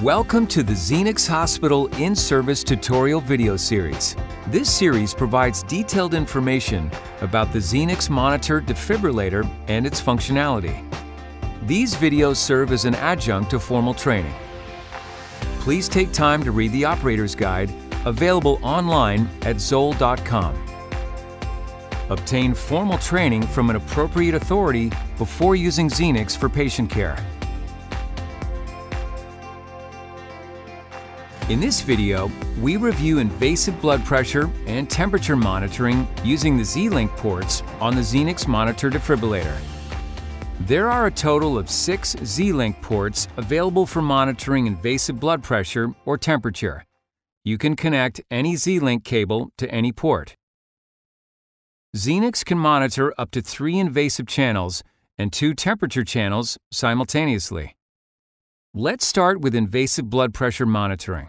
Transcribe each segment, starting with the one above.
Welcome to the Zenix Hospital in-service tutorial video series. This series provides detailed information about the Zenix Monitor Defibrillator and its functionality. These videos serve as an adjunct to formal training. Please take time to read the operator's guide, available online at zoll.com. Obtain formal training from an appropriate authority before using Zenix for patient care. In this video, we review invasive blood pressure and temperature monitoring using the Z-Link ports on the Zenix Monitor Defibrillator. There are a total of 6 Z-Link ports available for monitoring invasive blood pressure or temperature. You can connect any Z-Link cable to any port. Zenix can monitor up to 3 invasive channels and 2 temperature channels simultaneously. Let's start with invasive blood pressure monitoring.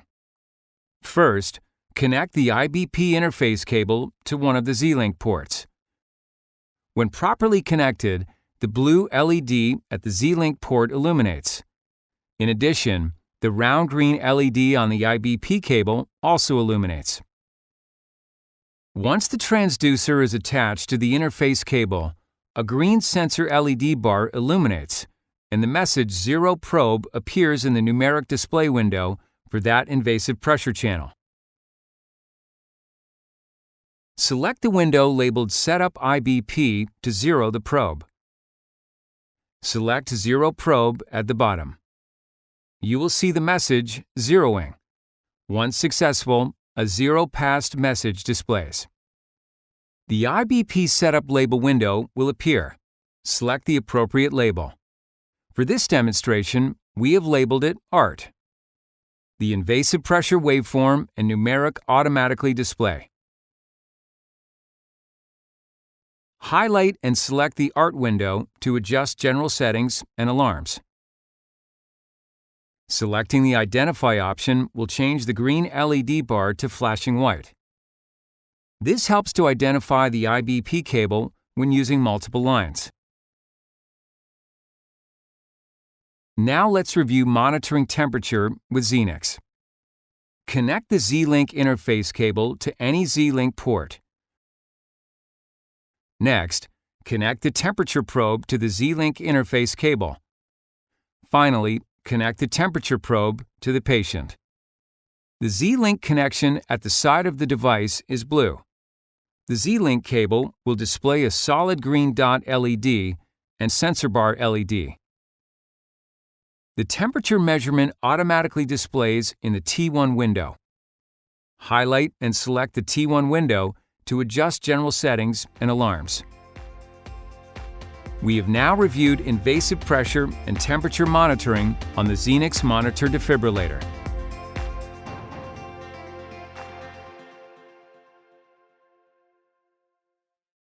First, connect the IBP interface cable to one of the Z-Link ports. When properly connected, the blue LED at the Z-Link port illuminates. In addition, the round green LED on the IBP cable also illuminates. Once the transducer is attached to the interface cable, a green sensor LED bar illuminates, and the message Zero Probe appears in the numeric display window for that invasive pressure channel. Select the window labeled Setup IBP to zero the probe. Select Zero Probe at the bottom. You will see the message zeroing. Once successful, a zero passed message displays. The IBP Setup label window will appear. Select the appropriate label. For this demonstration, we have labeled it ART. The invasive pressure waveform and numeric automatically display. Highlight and select the ART window to adjust general settings and alarms. Selecting the Identify option will change the green LED bar to flashing white. This helps to identify the IBP cable when using multiple lines. Now let's review monitoring temperature with Zenix. Connect the Z-Link interface cable to any Z-Link port. Next, connect the temperature probe to the Z-Link interface cable. Finally, connect the temperature probe to the patient. The Z-Link connection at the side of the device is blue. The Z-Link cable will display a solid green dot LED and sensor bar LED. The temperature measurement automatically displays in the T1 window. Highlight and select the T1 window to adjust general settings and alarms. We have now reviewed invasive pressure and temperature monitoring on the Zenix Monitor Defibrillator.